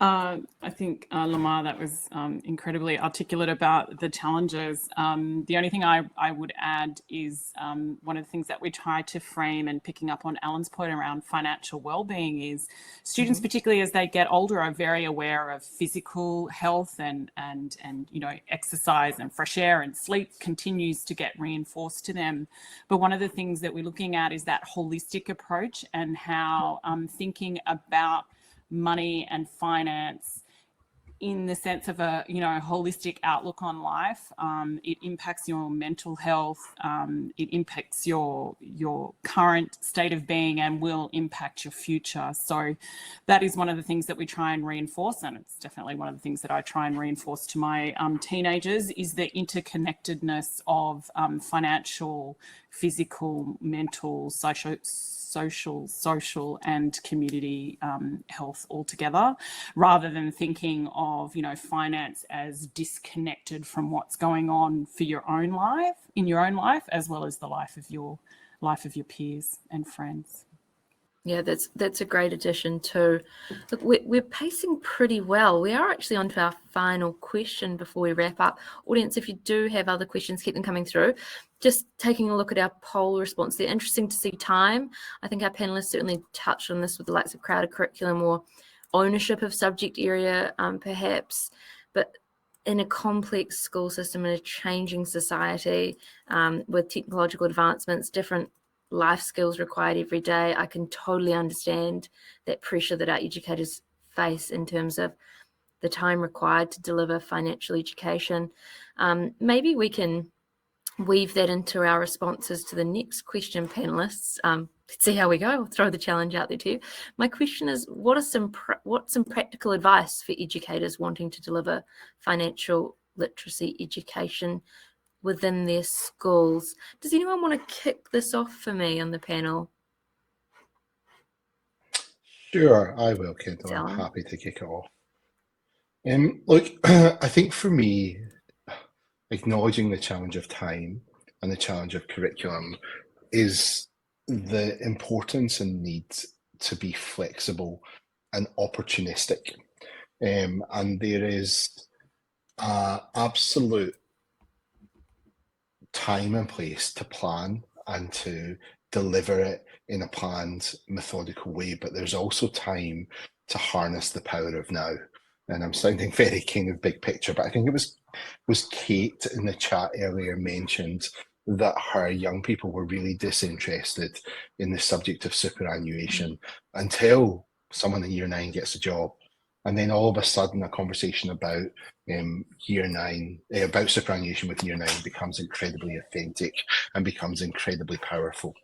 I think, Lamar, that was incredibly articulate about the challenges. The only thing I would add is one of the things that we try to frame, and picking up on Allan's point around financial well-being, is students, particularly as they get older, are very aware of physical health and exercise and fresh air and sleep continues to get reinforced to them. But one of the things that we're looking at is that holistic approach, and how thinking about money and finance in the sense of a holistic outlook on life. It impacts your mental health, it impacts your current state of being, and will impact your future. So that is one of the things that we try and reinforce, and it's definitely one of the things that I try and reinforce to my teenagers, is the interconnectedness of financial, physical, mental, social and community health altogether, rather than thinking of finance as disconnected from what's going on for your own life, as well as the life of your peers and friends. Yeah, that's a great addition too. Look, we're pacing pretty well. We are actually on to our final question before we wrap up. Audience, if you do have other questions, keep them coming through. Just taking a look at our poll response, they're interesting to see time. I think our panelists certainly touched on this with the likes of crowded curriculum or ownership of subject area, perhaps. But in a complex school system, in a changing society, with technological advancements, different life skills required every day, I can totally understand that pressure that our educators face in terms of the time required to deliver financial education. Maybe we can weave that into our responses to the next question, panelists. Let's see how we go. I'll throw the challenge out there to you. My question is, what's some practical advice for educators wanting to deliver financial literacy education within their schools? Does anyone want to kick this off for me on the panel? Sure, I will, Kendall. I'm happy to kick it off. Look, I think for me, acknowledging the challenge of time and the challenge of curriculum is the importance and need to be flexible and opportunistic. And there is absolute time and place to plan and to deliver it in a planned, methodical way, but there's also time to harness the power of now. And I'm sounding very kind of big picture, but I think it was Kate in the chat earlier mentioned that her young people were really disinterested in the subject of superannuation until someone in year 9 gets a job. And then all of a sudden a conversation about year 9, about superannuation with year 9 becomes incredibly authentic and becomes incredibly powerful.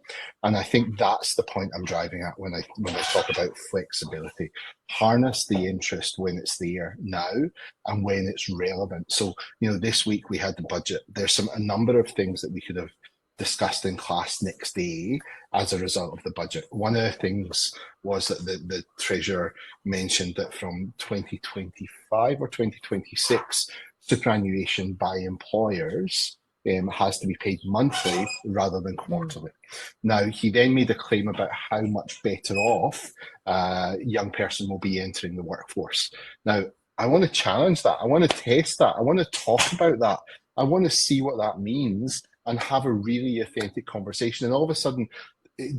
And I think that's the point I'm driving at when I talk about flexibility. Harness the interest when it's there now and when it's relevant. So, this week we had the budget. There's a number of things that we could have discussed in class next day as a result of the budget. One of the things was that the Treasurer mentioned that from 2025 or 2026, superannuation by employers has to be paid monthly rather than quarterly. Now, he then made a claim about how much better off a young person will be entering the workforce. Now, I want to challenge that. I want to test that. I want to talk about that. I want to see what that means and have a really authentic conversation. And all of a sudden,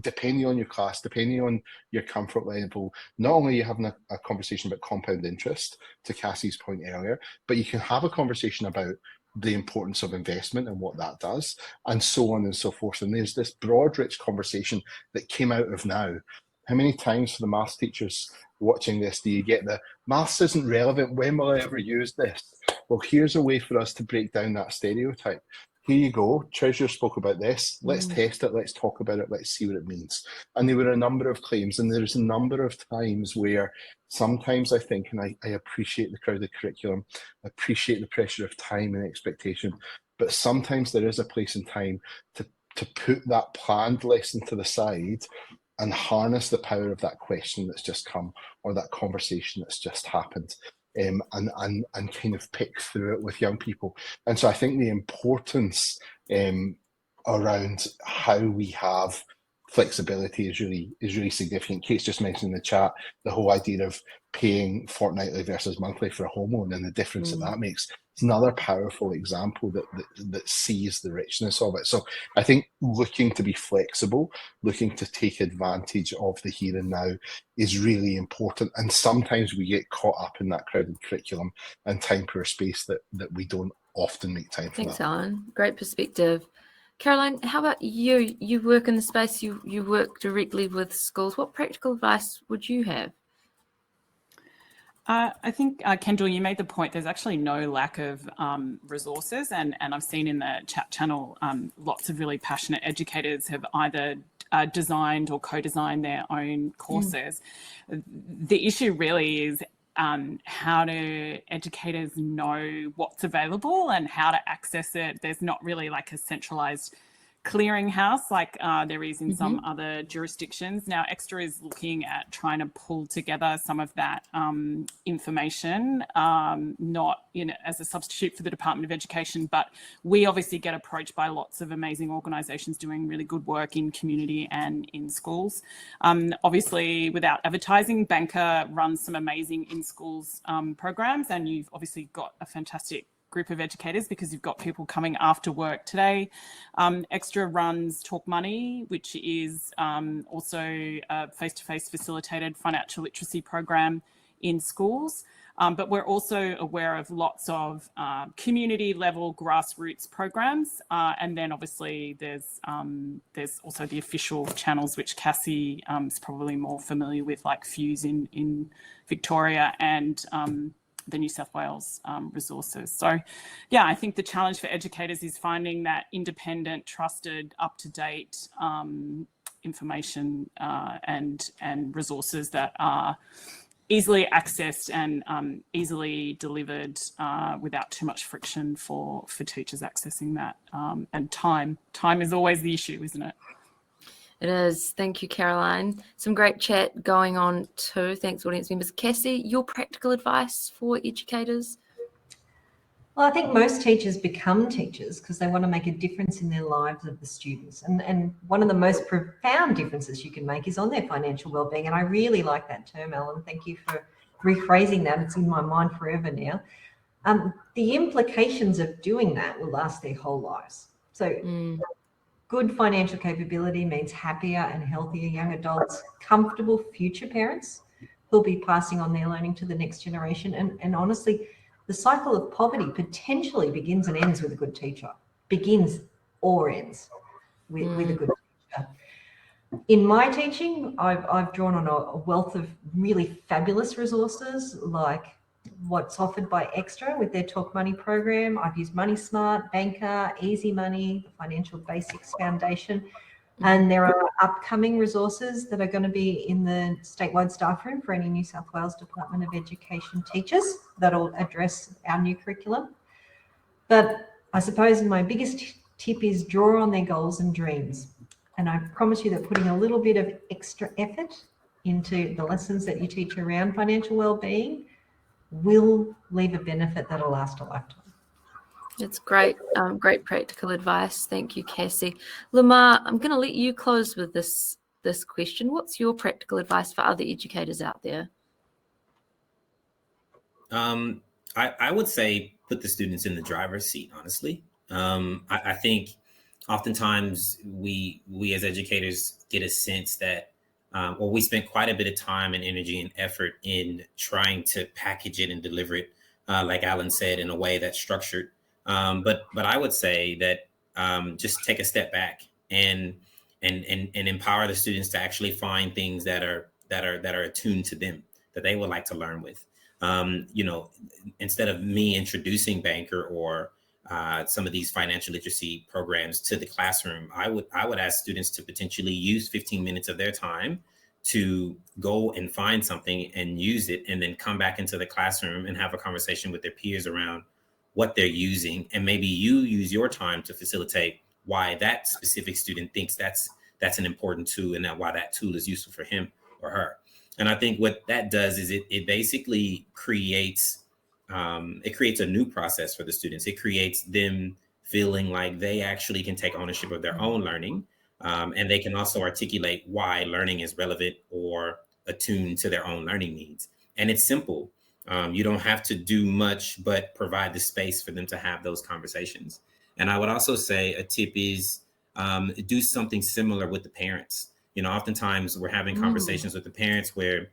depending on your class, depending on your comfort level, not only are you having a conversation about compound interest, to Cassie's point earlier, but you can have a conversation about the importance of investment and what that does, and so on and so forth. And there's this broad, rich conversation that came out of now. How many times for the maths teachers watching this do you get the maths isn't relevant, when will I ever use this? Well, here's a way for us to break down that stereotype. Here you go, Treasurer spoke about this, let's test it, let's talk about it, let's see what it means. And there were a number of claims, and there's a number of times where sometimes I think, and I appreciate the crowded curriculum, I appreciate the pressure of time and expectation, but sometimes there is a place and time to put that planned lesson to the side and harness the power of that question that's just come, or that conversation that's just happened. And kind of pick through it with young people. And so I think the importance around how we have flexibility is really significant. Kate's just mentioned in the chat the whole idea of paying fortnightly versus monthly for a home loan and the difference that makes. It's another powerful example that sees the richness of it. So I think looking to be flexible, looking to take advantage of the here and now is really important. And sometimes we get caught up in that crowded curriculum and time poor space that we don't often make time for. Thanks, Allan. Great perspective. Caroline, how about you? You work in the space, you work directly with schools. What practical advice would you have? I think, Kendall, you made the point, there's actually no lack of resources, and I've seen in the chat channel lots of really passionate educators have either designed or co-designed their own courses. The issue really is how do educators know what's available and how to access it. There's not really like a centralized clearinghouse like there is in some other jurisdictions. Now, Extra is looking at trying to pull together some of that information, not as a substitute for the Department of Education, but we obviously get approached by lots of amazing organisations doing really good work in community and in schools. Obviously, without advertising, Banqer runs some amazing in-schools programs, and you've obviously got a fantastic group of educators because you've got people coming after work today. Extra runs Talk Money, which is also a face-to-face facilitated financial literacy program in schools. But we're also aware of lots of community level grassroots programs. And then obviously there's also the official channels, which Cassie is probably more familiar with, like Fuse in Victoria and the New South Wales resources. So yeah, I think the challenge for educators is finding that independent, trusted, up-to-date information and resources that are easily accessed and easily delivered without too much friction for teachers accessing that. And time is always the issue, isn't it? It is. Thank you, Caroline. Some great chat going on too. Thanks, audience members. Cassie, your practical advice for educators? Well, I think most teachers become teachers because they want to make a difference in their lives of the students. And one of the most profound differences you can make is on their financial wellbeing. And I really like that term, Allan. Thank you for rephrasing that. It's in my mind forever now. The implications of doing that will last their whole lives. So good financial capability means happier and healthier young adults, comfortable future parents who'll be passing on their learning to the next generation. And honestly, the cycle of poverty potentially begins and ends with a good teacher. Begins or ends with a good teacher. In my teaching, I've drawn on a wealth of really fabulous resources, like what's offered by Extra with their Talk Money program. I've used Money Smart, Banqer, Easy Money, the Financial Basics Foundation, and there are upcoming resources that are going to be in the statewide staff room for any New South Wales Department of Education teachers that'll address our new curriculum. But I suppose my biggest tip is draw on their goals and dreams. And I promise you that putting a little bit of extra effort into the lessons that you teach around financial wellbeing will leave a benefit that'll last a lifetime. It's great, great practical advice. Thank you, Cassie. Lamar, I'm going to let you close with this question. What's your practical advice for other educators out there? I would say put the students in the driver's seat, honestly. I think oftentimes we as educators get a sense that, or we spend quite a bit of time and energy and effort in trying to package it and deliver it, like Allan said, in a way that's structured. But I would say that just take a step back and empower the students to actually find things that are attuned to them, that they would like to learn with. You know, instead of me introducing Banqer or some of these financial literacy programs to the classroom, I would ask students to potentially use 15 minutes of their time to go and find something and use it, and then come back into the classroom and have a conversation with their peers around what they're using. And maybe you use your time to facilitate why that specific student thinks that's an important tool, and why that tool is useful for him or her. And I think what that does is it basically creates a new process for the students. It creates them feeling like they actually can take ownership of their own learning, and they can also articulate why learning is relevant or attuned to their own learning needs. And it's simple. You don't have to do much but provide the space for them to have those conversations. And I would also say a tip is do something similar with the parents. You know, oftentimes we're having conversations with the parents where,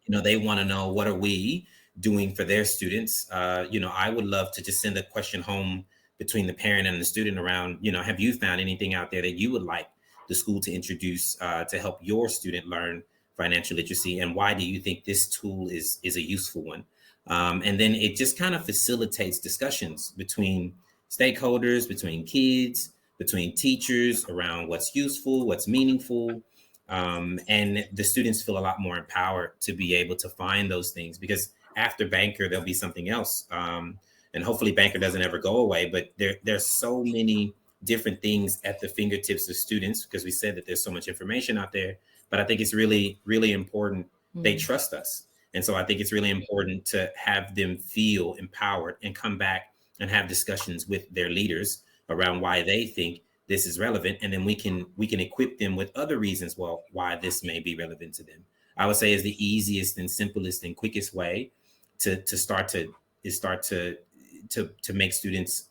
you know, they want to know, what are we doing for their students? You know, I would love to just send a question home between the parent and the student around, you know, have you found anything out there that you would like the school to introduce to help your student learn financial literacy? And why do you think this tool is a useful one? And then it just kind of facilitates discussions between stakeholders, between kids, between teachers around what's useful, what's meaningful. And the students feel a lot more empowered to be able to find those things, because after Banqer, there'll be something else. And hopefully Banqer doesn't ever go away, but there's so many different things at the fingertips of students, because we said that there's so much information out there. But I think it's really, really important they trust us. And so I think it's really important to have them feel empowered and come back and have discussions with their leaders around why they think this is relevant. And then we can equip them with other reasons, well, why this may be relevant to them. I would say is the easiest and simplest and quickest way to make students,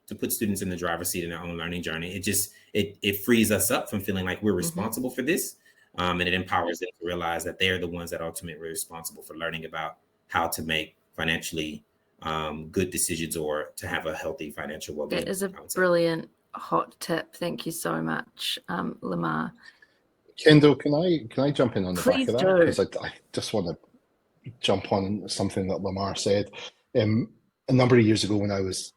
to put students in the driver's seat in their own learning journey. It frees us up from feeling like we're responsible for this. And it empowers them to realize that they're the ones that ultimately are responsible for learning about how to make financially good decisions, or to have a healthy financial well-being. That is a brilliant hot tip. Thank you so much, Lamar. Kendall, can I jump in on the Please back of that? Because I just want to jump on something that Lamar said. A number of years ago, when I was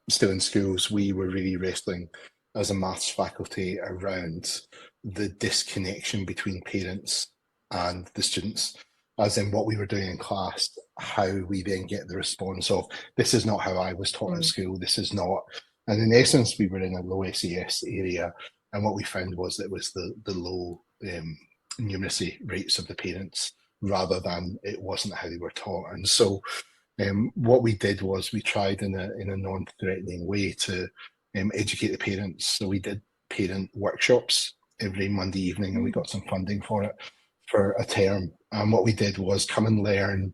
still in schools, we were really wrestling as a maths faculty around the disconnection between parents and the students, as in what we were doing in class, how we then get the response of, this is not how I was taught at school, this is not. And in essence, we were in a low SES area, and what we found was that it was the low numeracy rates of the parents, rather than it wasn't how they were taught. And so what we did was we tried in a non-threatening way to educate the parents. So we did parent workshops every Monday evening, and we got some funding for it for a term. And what we did was come and learn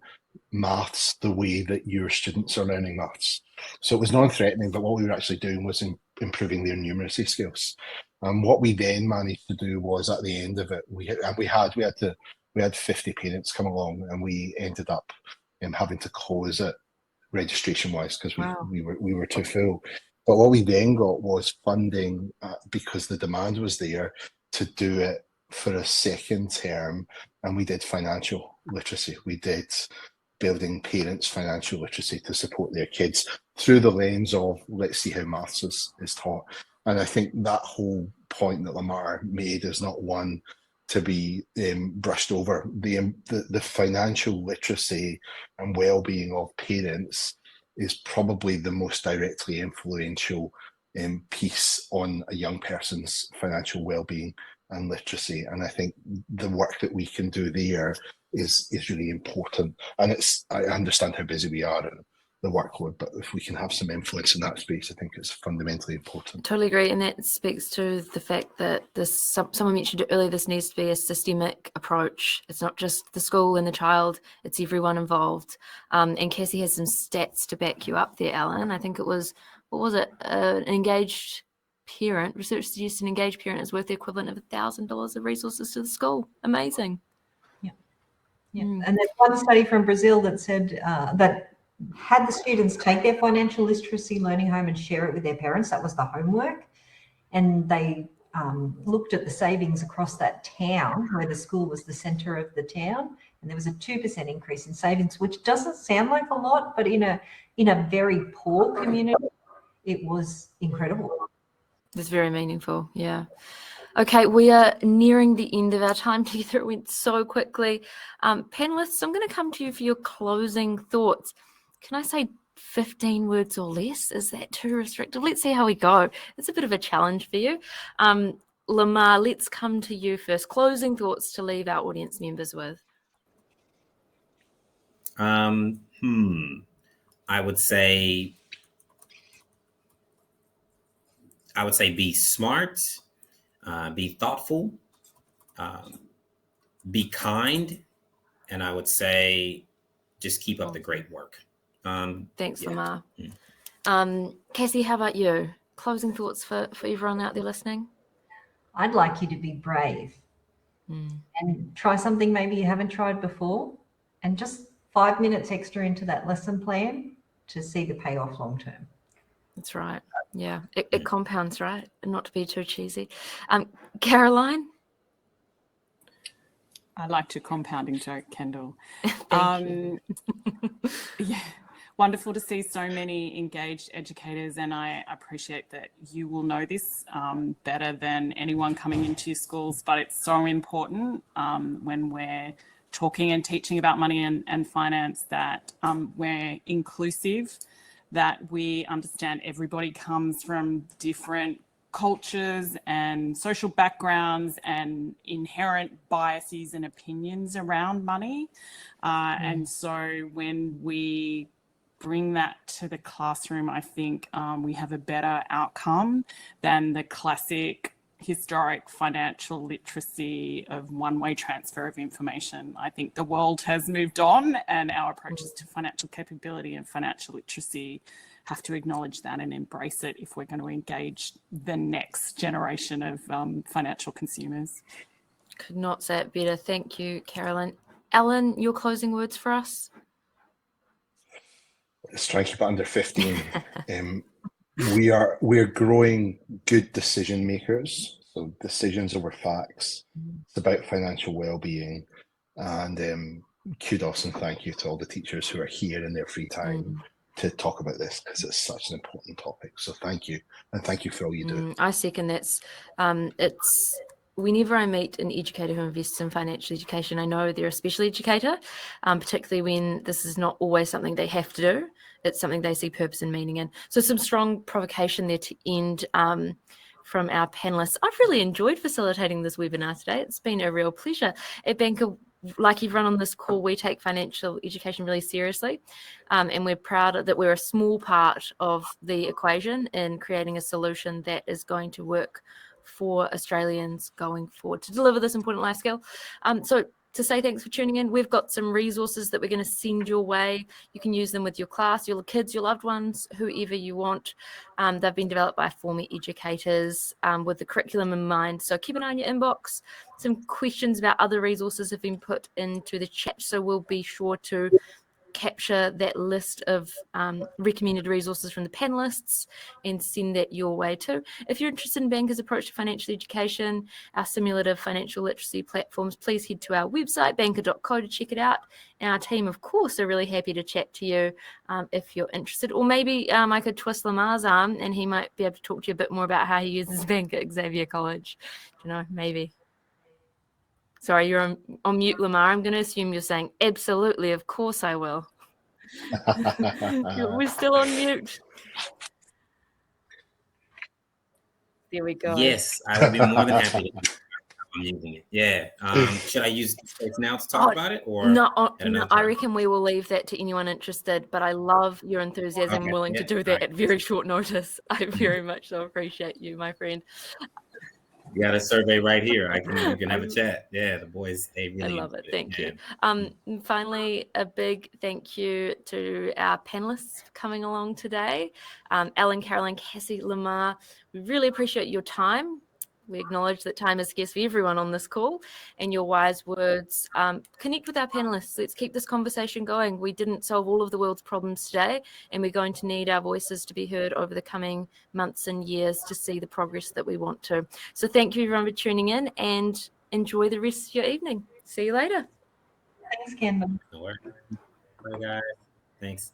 maths the way that your students are learning maths. So it was non-threatening, but what we were actually doing was improving their numeracy skills. And what we then managed to do was, at the end of it, we had 50 parents come along, and we ended up having to close it registration-wise because we were too full. But what we then got was funding because the demand was there to do it for a second term, and we did financial literacy. We did building parents' financial literacy to support their kids through the lens of, let's see how maths is taught. And I think that whole point that Lamar made is not one to be brushed over. The financial literacy and well-being of parents is probably the most directly influential piece on a young person's financial well-being and literacy. And I think the work that we can do there is really important. And I understand how busy we are, workload. But if we can have some influence in that space, I think it's fundamentally important. Totally agree, and that speaks to the fact that someone mentioned it earlier, this needs to be a systemic approach. It's not just the school and the child, it's everyone involved. And Cassie has some stats to back you up there, Allan. I think it was, what was it, an engaged parent, research suggests an engaged parent is worth the equivalent of $1,000 of resources to the school. Amazing. Yeah. And there's one study from Brazil that said that had the students take their financial literacy learning home and share it with their parents, that was the homework, and they looked at the savings across that town where the school was the centre of the town, and there was a 2% increase in savings, which doesn't sound like a lot, but in a very poor community, it was incredible. It's very meaningful, yeah. Okay, we are nearing the end of our time together. It went so quickly. Panelists, I'm going to come to you for your closing thoughts. Can I say 15 words or less? Is that too restrictive? Let's see how we go. It's a bit of a challenge for you. Lamar, let's come to you first. Closing thoughts to leave our audience members with. I would say be smart, be thoughtful, be kind, and I would say just keep up the great work. Thanks, yeah. Lamar. Cassie, how about you? Closing thoughts for everyone out there listening? I'd like you to be brave and try something maybe you haven't tried before, and just 5 minutes extra into that lesson plan to see the payoff long term. That's right. Yeah, it compounds, right? Not to be too cheesy. Caroline? I like your compounding joke, Kendall. Thank you. Yeah, wonderful to see so many engaged educators, and I appreciate that you will know this better than anyone coming into your schools, but it's so important when we're talking and teaching about money and finance that we're inclusive, that we understand everybody comes from different cultures and social backgrounds and inherent biases and opinions around money. And so when we bring that to the classroom, I think we have a better outcome than the classic historic financial literacy of one-way transfer of information. I think the world has moved on, and our approaches to financial capability and financial literacy have to acknowledge that and embrace it if we're going to engage the next generation of financial consumers. Could not say it better. Thank you, Carolyn. Allan, your closing words for us? Let's try and keep it under 15. We're growing good decision makers, so decisions over facts. It's about financial well-being, and kudos and thank you to all the teachers who are here in their free time to talk about this, because it's such an important topic. So thank you, and thank you for all you do. I second that. Whenever I meet an educator who invests in financial education, I know they're a special educator, particularly when this is not always something they have to do. It's something they see purpose and meaning in. So some strong provocation there to end from our panelists. I've really enjoyed facilitating this webinar today. It's been a real pleasure. At Banqer, like everyone on this call, we take financial education really seriously, and we're proud that we're a small part of the equation in creating a solution that is going to work for Australians going forward to deliver this important life skill. So to say thanks for tuning in, we've got some resources that we're going to send your way. You can use them with your class, your kids, your loved ones, whoever you want. They've been developed by former educators with the curriculum in mind. So keep an eye on your inbox. Some questions about other resources have been put into the chat, so we'll be sure to capture that list of recommended resources from the panelists and send that your way too. If you're interested in Banqer's approach to financial education, our simulative financial literacy platforms, please head to our website, banqer.co, to check it out. And our team, of course, are really happy to chat to you if you're interested. Or maybe I could twist Lamar's arm and he might be able to talk to you a bit more about how he uses Banqer at Xavier College. You know, maybe. Sorry, you're on mute, Lamar. I'm going to assume you're saying, absolutely, of course I will. We're still on mute. There we go. Yes, I would be more than happy to. I'm using it. Yeah. Should I use the space now to talk about it, or no, at another I time? reckon we will leave that to anyone interested, but I love your enthusiasm, Okay, willing to yeah, do all that right. at very short notice. I very much so appreciate you, my friend. You got a survey right here. You can have a chat. Yeah, the boys, they really I love it. Thank you. Finally, a big thank you to our panelists for coming along today. Allan, Caroline, Cassie, Lamar, we really appreciate your time. We acknowledge that time is scarce for everyone on this call, and your wise words. Connect with our panelists. Let's keep this conversation going. We didn't solve all of the world's problems today, and we're going to need our voices to be heard over the coming months and years to see the progress that we want to. So thank you everyone for tuning in, and enjoy the rest of your evening. See you later. Thanks, Kendall. No worries. Bye, guys. Thanks.